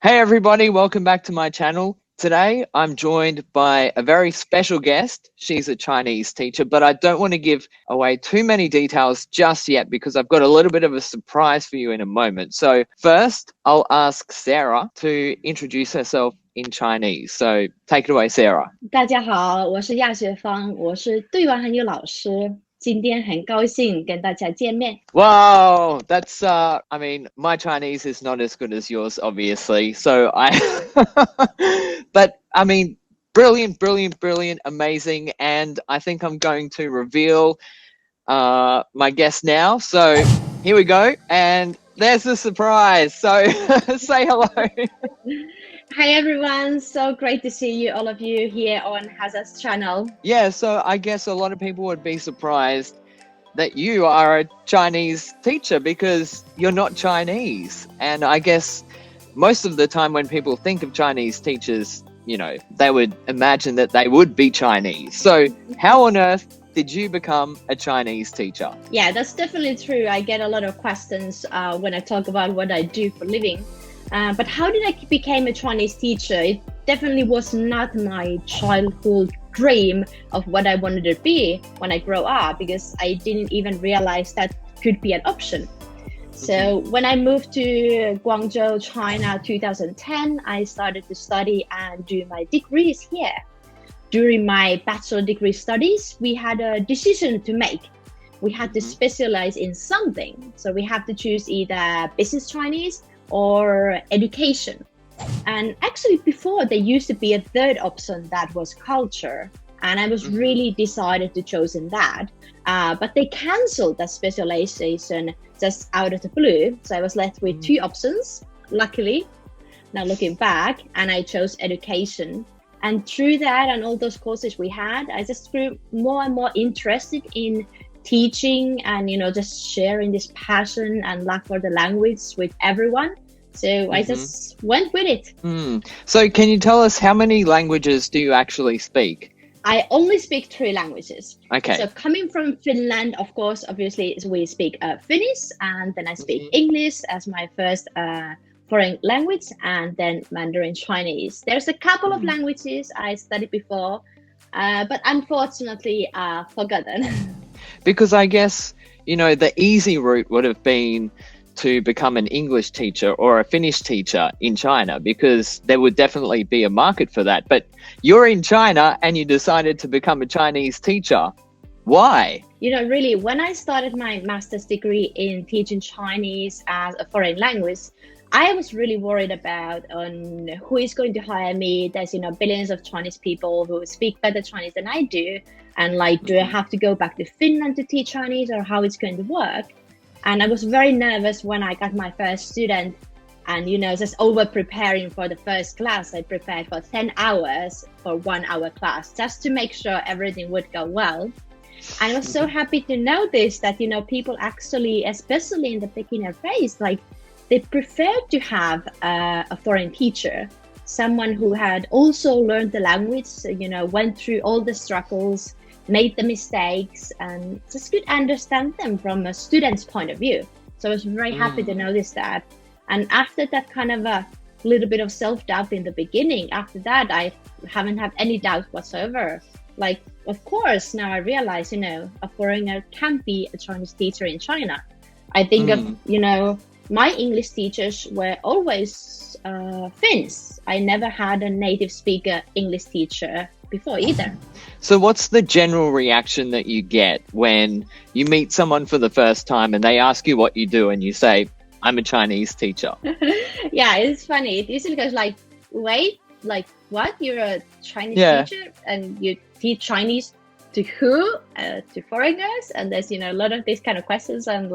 Hey everybody, welcome back to my channel. Today I'm joined by a very special guest. She's a Chinese teacher, but I don't want to give away too many details just yet because I've got a little bit of a surprise for you in a moment. So first, I'll ask Sarah to introduce herself in Chinese. So take it away, Sarah. 大家好，我是亚学芳，我是对外汉语老师。今天很高兴跟大家见面。Wow, that's I mean, my Chinese is not as good as yours, obviously. So I but I mean, brilliant, brilliant, brilliant, amazing. And I think I'm going to reveal my guest now. So here we go. And there's the surprise. So say hello. Hi everyone, so great to see you, all of you here on Hazza's channel. Yeah, so I guess a lot of people would be surprised that you are a Chinese teacher because you're not Chinese. And I guess most of the time when people think of Chinese teachers, they would imagine that they would be Chinese. So how on earth did you become a Chinese teacher? Yeah, that's definitely true. I get a lot of questions when I talk about what I do for living. But how did I become a Chinese teacher? It definitely was not my childhood dream of what I wanted to be when I grow up, because I didn't even realize that could be an option. So when I moved to Guangzhou, China, 2010, I started to study and do my degrees here. During my bachelor degree studies, we had a decision to make. We had to specialize in something. So we have to choose either business Chinese or education. And actually before, there used to be a third option that was culture, and I was really decided to chosen that, but they canceled that specialization just out of the blue. So I was left with two options, luckily, now looking back, and I chose education. And through that and all those courses we had, I just grew more and more interested in teaching and just sharing this passion and love for the language with everyone. So I just went with it. So can you tell us how many languages do you actually speak? I only speak three languages. Okay. So coming from Finland, of course, obviously we speak Finnish, and then I speak English as my first foreign language, and then Mandarin Chinese. There's a couple of languages I studied before, but unfortunately forgotten. Because I guess, the easy route would have been to become an English teacher or a Finnish teacher in China, because there would definitely be a market for that. But you're in China and you decided to become a Chinese teacher. Why? Really, when I started my master's degree in teaching Chinese as a foreign language, I was really worried about who is going to hire me. There's, billions of Chinese people who speak better Chinese than I do. And do I have to go back to Finland to teach Chinese, or how it's going to work? And I was very nervous when I got my first student, and, just over preparing for the first class. I prepared for 10 hours for 1 hour class just to make sure everything would go well. And I was so happy to notice that, people actually, especially in the beginner phase, they prefer to have a foreign teacher, someone who had also learned the language, went through all the struggles, made the mistakes, and just could understand them from a student's point of view. So I was very happy to notice that. And after that kind of a little bit of self-doubt in the beginning, after that, I haven't had any doubt whatsoever. Of course, now I realize, a foreigner can be a Chinese teacher in China. I think of, my English teachers were always Finns. I never had a native speaker English teacher before either. So what's the general reaction that you get when you meet someone for the first time and they ask you what you do and you say, I'm a Chinese teacher? Yeah, it's funny. It usually goes wait, what? You're a Chinese teacher and you teach Chinese to who? To foreigners? And there's, a lot of these kind of questions. And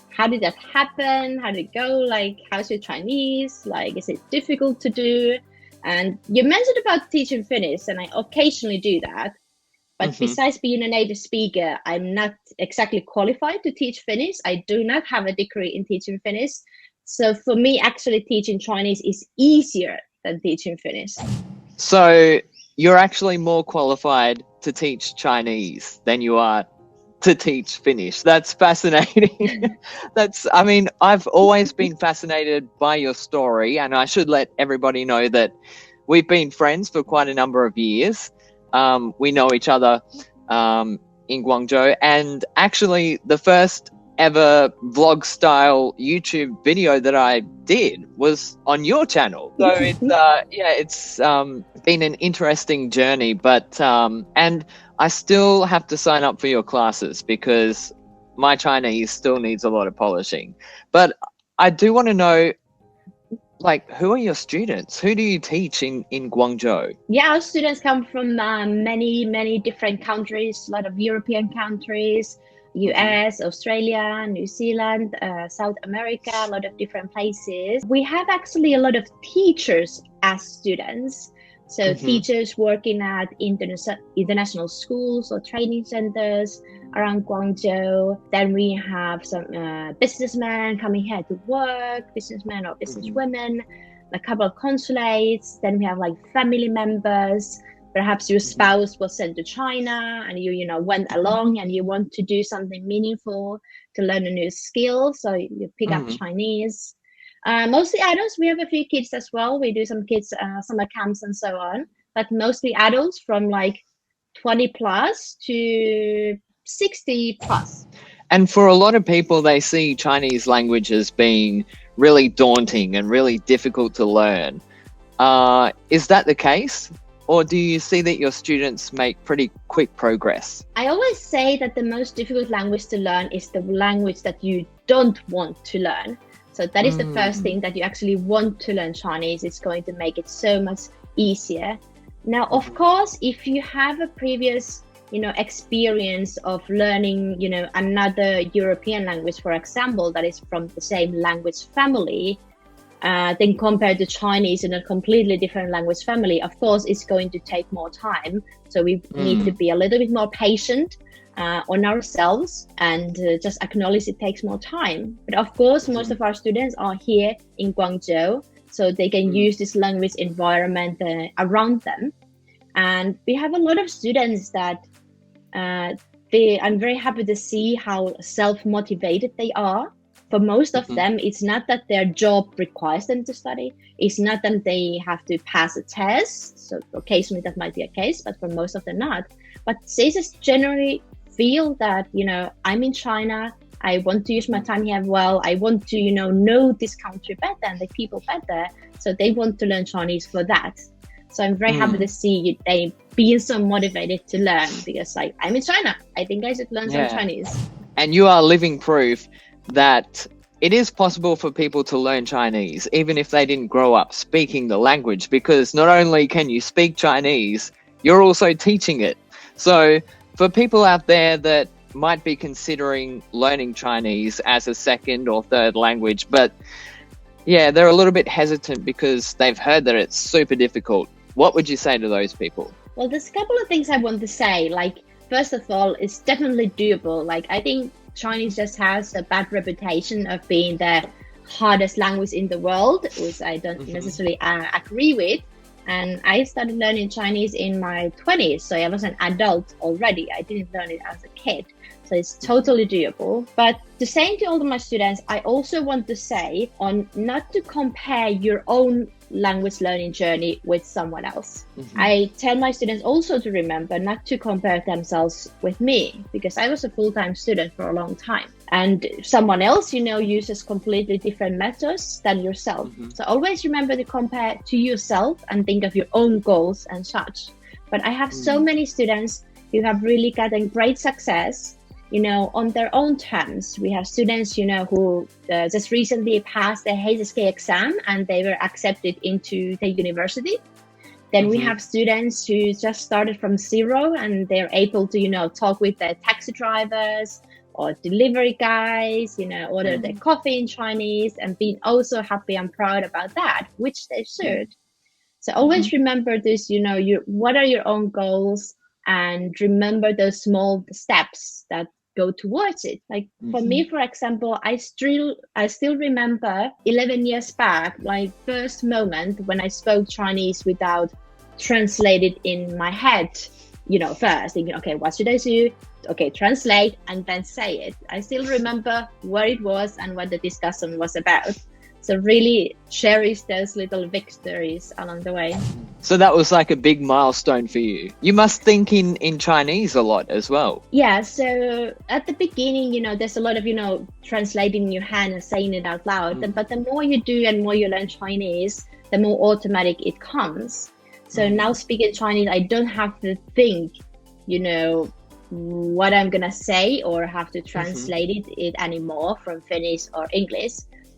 how did that happen? How did it go? How's your Chinese? Is it difficult to do? And you mentioned about teaching Finnish, and I occasionally do that. But besides being a native speaker, I'm not exactly qualified to teach Finnish. I do not have a degree in teaching Finnish. So for me, actually teaching Chinese is easier than teaching Finnish. So you're actually more qualified to teach Chinese than you are to teach Finnish. That's fascinating. I mean, I've always been fascinated by your story, and I should let everybody know that we've been friends for quite a number of years. We know each other in Guangzhou, and actually the first ever vlog style YouTube video that I did was on your channel. So it's been an interesting journey, but and I still have to sign up for your classes because my Chinese still needs a lot of polishing. But I do want to know, like, who are your students? Who do you teach in Guangzhou? Yeah, our students come from many different countries, a lot of European countries, US, Australia, New Zealand, South America, a lot of different places. We have actually a lot of teachers as students. So teachers working at international schools or training centers around Guangzhou. Then we have some businessmen coming here to work, businessmen or businesswomen, a couple of consulates. Then we have like family members. Perhaps your spouse was sent to China and you went along and you want to do something meaningful to learn a new skill. So you pick up Chinese. Mostly adults. We have a few kids as well. We do some kids summer camps and so on, but mostly adults from like 20 plus to 60 plus. And for a lot of people, they see Chinese language as being really daunting and really difficult to learn. Is that the case? Or do you see that your students make pretty quick progress? I always say that the most difficult language to learn is the language that you don't want to learn. So that is the first thing, that you actually want to learn Chinese. It's going to make it so much easier. Now, of course, if you have a previous, experience of learning, another European language, for example, that is from the same language family, then compared to Chinese in a completely different language family, of course, it's going to take more time. So we need to be a little bit more patient on ourselves and just acknowledge it takes more time. But of course, most of our students are here in Guangzhou, so they can use this language environment around them. And we have a lot of students that I'm very happy to see how self-motivated they are. For most of them, it's not that their job requires them to study. It's not that they have to pass a test. So occasionally that might be a case, but for most of them not. But they just generally feel that, I'm in China. I want to use my time here well. I want to, know this country better and the people better. So they want to learn Chinese for that. So I'm very happy to see they being so motivated to learn, because I'm in China. I think I should learn some Chinese. And you are living proof that it is possible for people to learn Chinese, even if they didn't grow up speaking the language, because not only can you speak Chinese, you're also teaching it. So for people out there that might be considering learning Chinese as a second or third language, but they're a little bit hesitant because they've heard that it's super difficult, what would you say to those people? Well, there's a couple of things I want to say. First of all, it's definitely doable. I think Chinese just has a bad reputation of being the hardest language in the world, which I don't necessarily agree with. And I started learning Chinese in my 20s, so I was an adult already. I didn't learn it as a kid. So it's totally doable. But the same to all of my students, I also want to say on not to compare your own language learning journey with someone else. I tell my students also to remember not to compare themselves with me, because I was a full-time student for a long time. And someone else, uses completely different methods than yourself. So always remember to compare to yourself and think of your own goals and such. But I have so many students who have really gotten great success on their own terms. We have students, who just recently passed the Hazza exam and they were accepted into the university. Then we have students who just started from zero and they're able to, talk with the taxi drivers or delivery guys, order their coffee in Chinese and being also happy and proud about that, which they should. So always remember this, what are your own goals, and remember those small steps that go towards it. For me, for example, I still remember 11 years back, my first moment when I spoke Chinese without translated in my head, first thinking, okay, what should I do? okay, translate and then say it. I still remember where it was and what the discussion was about. So really cherish those little victories along the way. So that was like a big milestone for you. You must think in Chinese a lot as well. Yeah, so at the beginning, there's a lot of, translating in your hand and saying it out loud. But the more you do and more you learn Chinese, the more automatic it comes. So now speaking Chinese, I don't have to think, what I'm going to say or have to translate it anymore from Finnish or English,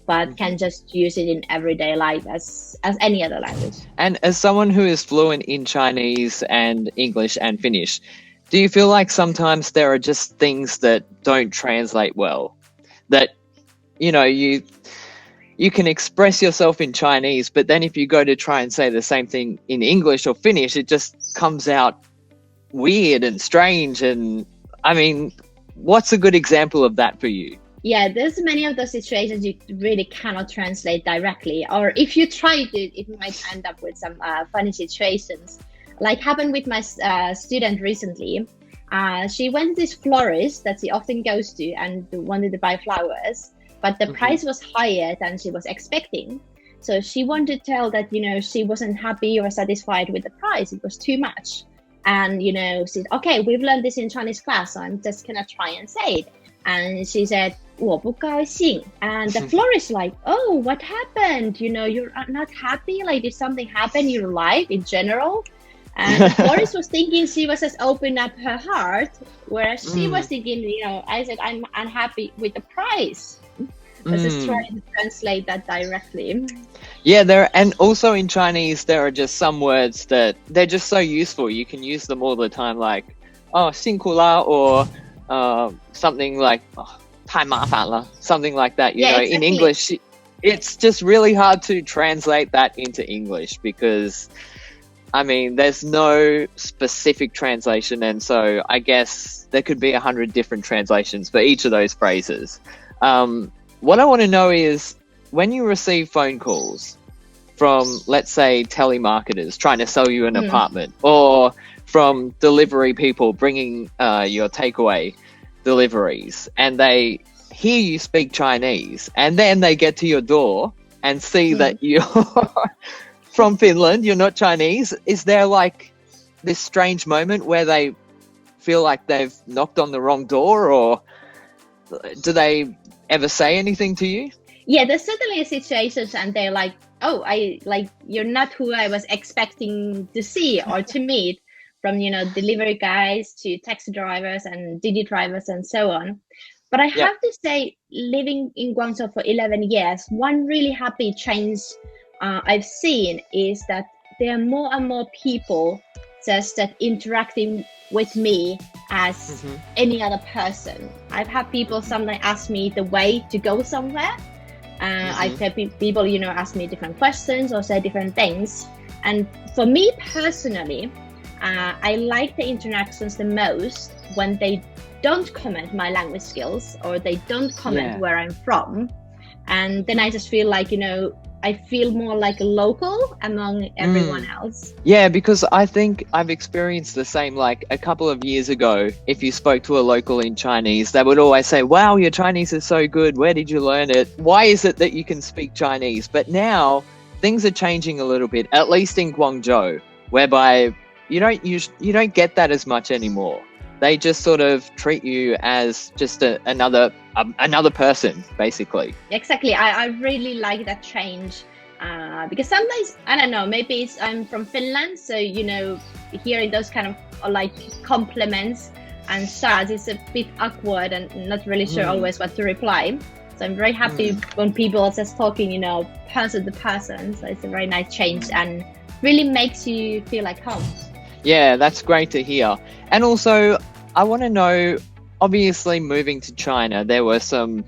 but can just use it in everyday life as any other language. And as someone who is fluent in Chinese and English and Finnish, do you feel like sometimes there are just things that don't translate well? That, you can express yourself in Chinese, but then if you go to try and say the same thing in English or Finnish, it just comes out weird and strange. And I mean, what's a good example of that for you? Yeah, there's many of those situations you really cannot translate directly, or if you try to, it might end up with some funny situations. Like happened with my student recently. She went to this florist that she often goes to and wanted to buy flowers, but the price was higher than she was expecting. So she wanted to tell that, she wasn't happy or satisfied with the price. It was too much. And, she said, okay, we've learned this in Chinese class, so I'm just going to try and say it. And she said, 我不高兴. And the florist like, oh, what happened? You're not happy? Like, did something happen in your life in general? And the florist was thinking she was just opening up her heart, whereas she was thinking, I said, I'm unhappy with the price. I was just trying to translate that directly. Yeah, and also in Chinese, there are just some words that they're just so useful. You can use them all the time, like, oh, 辛苦啦, or something like, oh, 太麻烦了, something like that. You know, exactly. In English, it's just really hard to translate that into English because, I mean, there's no specific translation. And so I guess there could be 100 different translations for each of those phrases. What I want to know is when you receive phone calls from, let's say, telemarketers trying to sell you an apartment, or from delivery people bringing your takeaway deliveries, and they hear you speak Chinese, and then they get to your door and see that you're from Finland, you're not Chinese. Is there like this strange moment where they feel like they've knocked on the wrong door, or do they ever say anything to you? Yeah, there's certainly situations and they're like, oh, you're not who I was expecting to see or to meet, from, delivery guys to taxi drivers and Didi drivers and so on. But I have to say, living in Guangzhou for 11 years, one really happy change I've seen is that there are more and more people just that interacting with me as any other person. I've had people sometimes ask me the way to go somewhere. I've had people, ask me different questions or say different things. And for me personally, I like the interactions the most when they don't comment my language skills or they don't comment where I'm from. And then I just feel like, I feel more like a local among everyone else. Yeah, because I think I've experienced the same. Like a couple of years ago, if you spoke to a local in Chinese, they would always say, wow, your Chinese is so good. Where did you learn it? Why is it that you can speak Chinese? But now things are changing a little bit, at least in Guangzhou, whereby you don't get that as much anymore. They just sort of treat you as just another person, basically. Exactly. I really like that change because sometimes, I don't know, maybe I'm from Finland, so, hearing those kind of like compliments and shots is a bit awkward and not really sure always what to reply. So I'm very happy when people are just talking, person to person. So it's a very nice change and really makes you feel like home. Yeah, that's great to hear. And also, I want to know, obviously moving to China, there were some,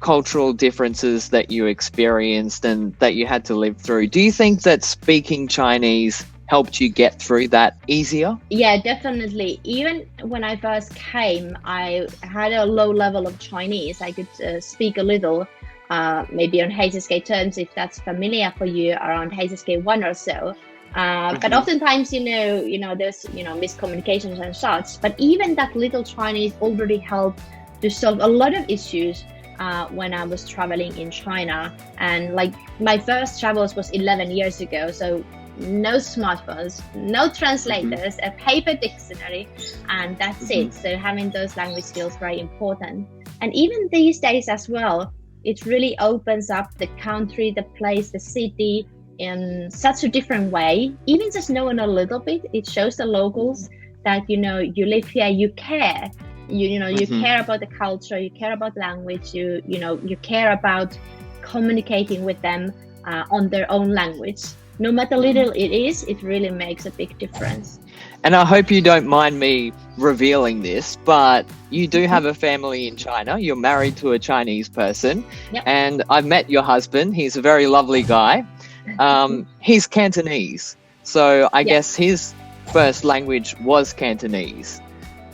cultural differences that you experienced and that you had to live through. Do you think that speaking Chinese helped you get through that easier? Yeah, definitely. Even when I first came, I had a low level of Chinese. I could speak a little, maybe on HSK terms, if that's familiar for you, around HSK 1 or so. But oftentimes, there's, miscommunications and such. But even that little Chinese already helped to solve a lot of issues when I was traveling in China. And like my first travels was 11 years ago. So no smartphones, no translators, a paper dictionary, and that's it. So having those language skills very important. And even these days as well, it really opens up the country, the place, the city in such a different way. Even just knowing a little bit, it shows the locals that you live here, you care. You care about the culture, you care about language, you care about communicating with them on their own language. No matter little it is, it really makes a big difference. And I hope you don't mind me revealing this, but you do have a family in China. You're married to a Chinese person. Yep. And I've met your husband. He's a very lovely guy. He's Cantonese. So I guess his first language was Cantonese.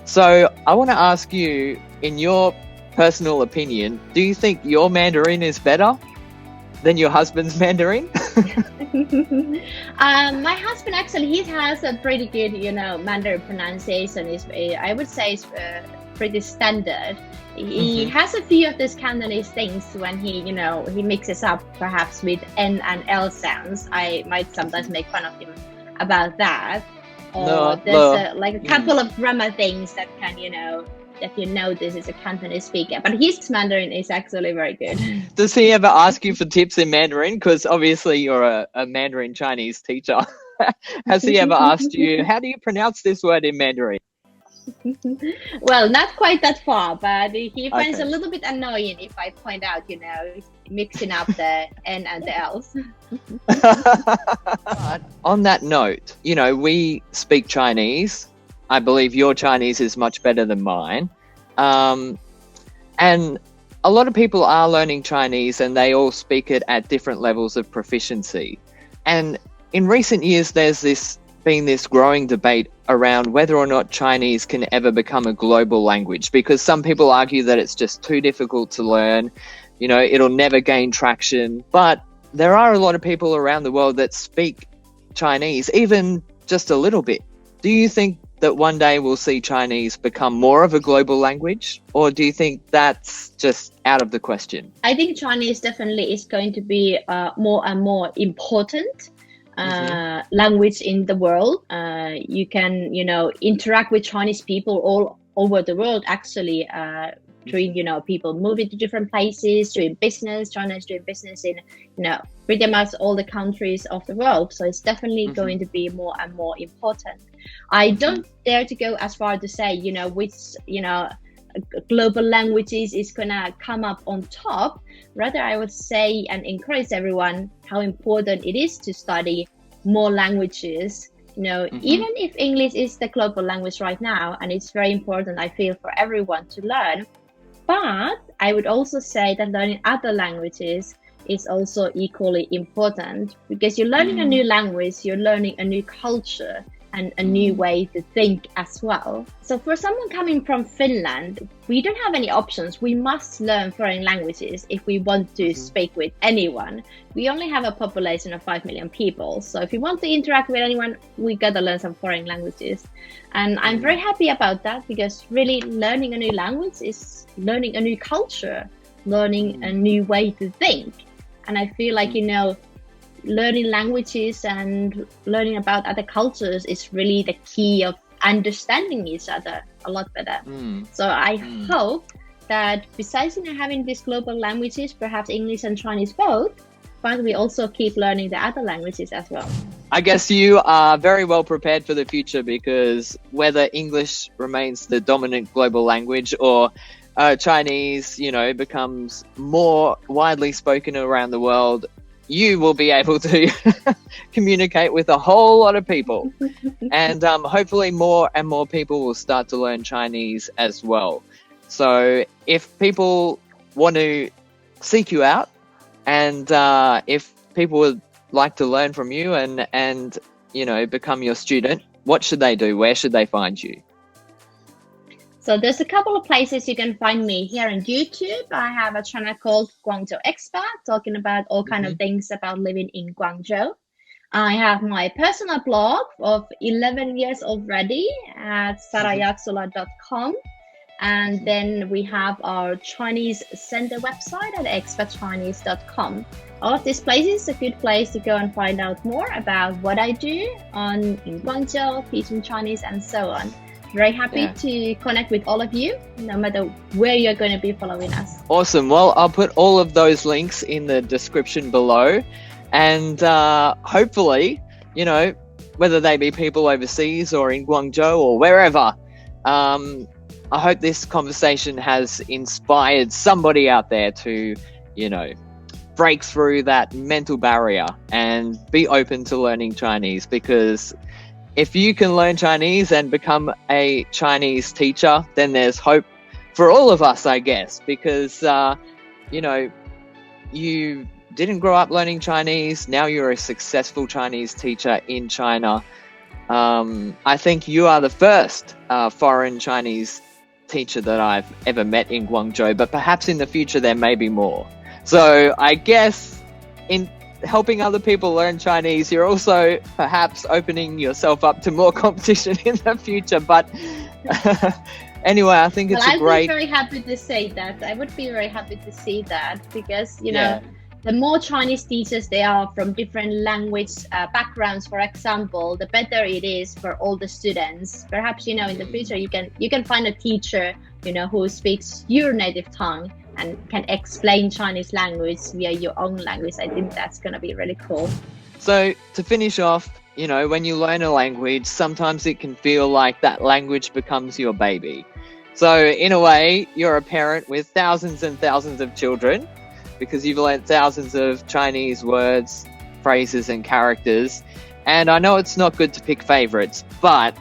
So I want to ask you, in your personal opinion, do you think your Mandarin is better than your husband's Mandarin? My husband actually, he has a pretty good, Mandarin pronunciation. I would say it's pretty standard. He has a few of these Cantonese things when he mixes up perhaps with N and L sounds. I might sometimes make fun of him about that. Or there's a couple of grammar things that can, that this is a Cantonese speaker. But his Mandarin is actually very good. Does he ever ask you for tips in Mandarin? Because obviously you're a Mandarin Chinese teacher. Has he ever asked you, how do you pronounce this word in Mandarin? Well, not quite that far, but he finds a little bit annoying if I point out, mixing up the N and the L's. On that note, we speak Chinese. I believe your Chinese is much better than mine. And a lot of people are learning Chinese and they all speak it at different levels of proficiency. And in recent years, there's been this growing debate around whether or not Chinese can ever become a global language, because some people argue that it's just too difficult to learn, it'll never gain traction. But there are a lot of people around the world that speak Chinese, even just a little bit. Do you think that one day we'll see Chinese become more of a global language, or do you think that's just out of the question? I think Chinese definitely is going to be more and more important language in the world. You can, interact with Chinese people all over the world, actually, between, people moving to different places, doing business. China is doing business in, pretty much all the countries of the world. So it's definitely going to be more and more important. I don't dare to go as far to say, which, global languages is going to come up on top. Rather, I would say and encourage everyone how important it is to study more languages. Even if English is the global language right now, and it's very important, I feel, for everyone to learn. But I would also say that learning other languages is also equally important, because you're learning a new language, you're learning a new culture and a new way to think as well. So for someone coming from Finland, we don't have any options. We must learn foreign languages if we want to speak with anyone. We only have a population of 5 million people. So if you want to interact with anyone, we gotta learn some foreign languages. And I'm very happy about that, because really learning a new language is learning a new culture, learning a new way to think. And I feel like, learning languages and learning about other cultures is really the key of understanding each other a lot better. So I hope that besides having these global languages, perhaps English and Chinese both, but we also keep learning the other languages as well. I guess you are very well prepared for the future, because whether English remains the dominant global language or Chinese, becomes more widely spoken around the world, you will be able to communicate with a whole lot of people. And hopefully more and more people will start to learn Chinese as well. So if people want to seek you out, and if people would like to learn from you and become your student, what should they do? Where should they find you? So there's a couple of places you can find me. Here on YouTube, I have a channel called Guangzhou Expat, talking about all kind of things about living in Guangzhou. I have my personal blog of 11 years already at Hmm. sarayaksula.com. And Hmm. then we have our Chinese Center website at expertchinese.com. All of these places a good place to go and find out more about what I do in Guangzhou, teaching Chinese, and so on. Very happy Yeah. to connect with all of you, no matter where you're going to be following us. Awesome. Well, I'll put all of those links in the description below. And hopefully, you know, whether they be people overseas or in Guangzhou or wherever, I hope this conversation has inspired somebody out there to, you know, break through that mental barrier and be open to learning Chinese. Because if you can learn Chinese and become a Chinese teacher, then there's hope for all of us, I guess. Because, you know, you didn't grow up learning Chinese. Now you're a successful Chinese teacher in China. I think you are the first foreign Chinese teacher that I've ever met in Guangzhou, but perhaps in the future there may be more. So I guess in helping other people learn Chinese, you're also perhaps opening yourself up to more competition in the future. But anyway, I think Well, it's a I'd be great... very happy to say that. I would be very happy to see that because, Yeah. the more Chinese teachers they are from different language backgrounds, for example, the better it is for all the students. Perhaps, in the future you can find a teacher, who speaks your native tongue and can explain Chinese language via your own language. I think that's going to be really cool. So to finish off, when you learn a language, sometimes it can feel like that language becomes your baby. So in a way, you're a parent with thousands and thousands of children because you've learned thousands of Chinese words, phrases, and characters. And I know it's not good to pick favorites, but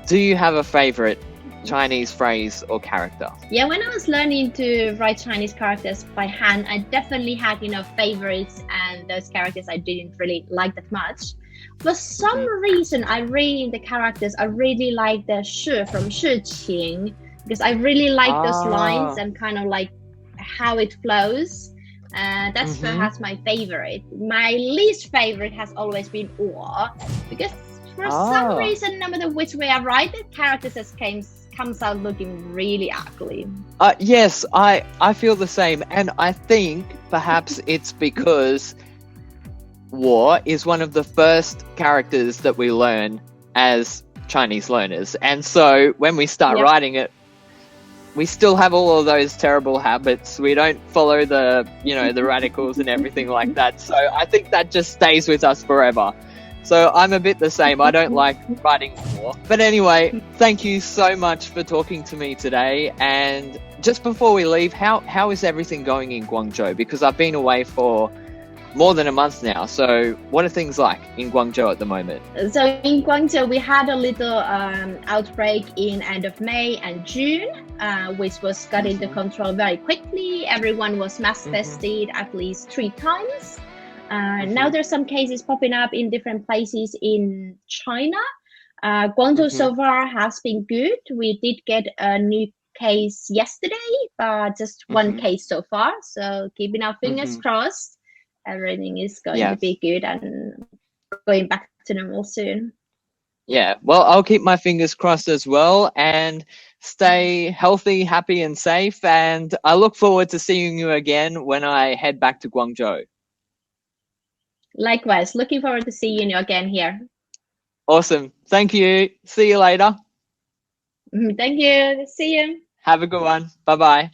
do you have a favorite Chinese phrase or character? Yeah, when I was learning to write Chinese characters by hand, I definitely had, favorites and those characters I didn't really like that much. For some reason, I really, the characters, I really like the 是 from 事情, because I really like those lines Ah. and kind of like how it flows. That's perhaps my favorite. My least favorite has always been 我, because for some reason, no matter which way I write it, characters just comes out looking really ugly. Yes, I feel the same. And I think perhaps it's because war is one of the first characters that we learn as Chinese learners. And so when we start writing it, we still have all of those terrible habits. We don't follow the radicals and everything like that. So I think that just stays with us forever. So I'm a bit the same. I don't like writing war. But anyway, thank you so much for talking to me today. And just before we leave, how is everything going in Guangzhou? Because I've been away for more than a month now. So what are things like in Guangzhou at the moment? So in Guangzhou, we had a little outbreak in end of May and June, which was got into control very quickly. Everyone was mass tested at least 3 times. Now there's some cases popping up in different places in China. Guangzhou so far has been good. We did get a new case yesterday, but just one case so far. So keeping our fingers crossed, everything is going to be good and going back to normal soon. Yeah, well, I'll keep my fingers crossed as well and stay healthy, happy, and safe. And I look forward to seeing you again when I head back to Guangzhou. Likewise, looking forward to seeing you again here. Awesome. Thank you. See you later. Thank you. See you. Have a good one. Bye-bye.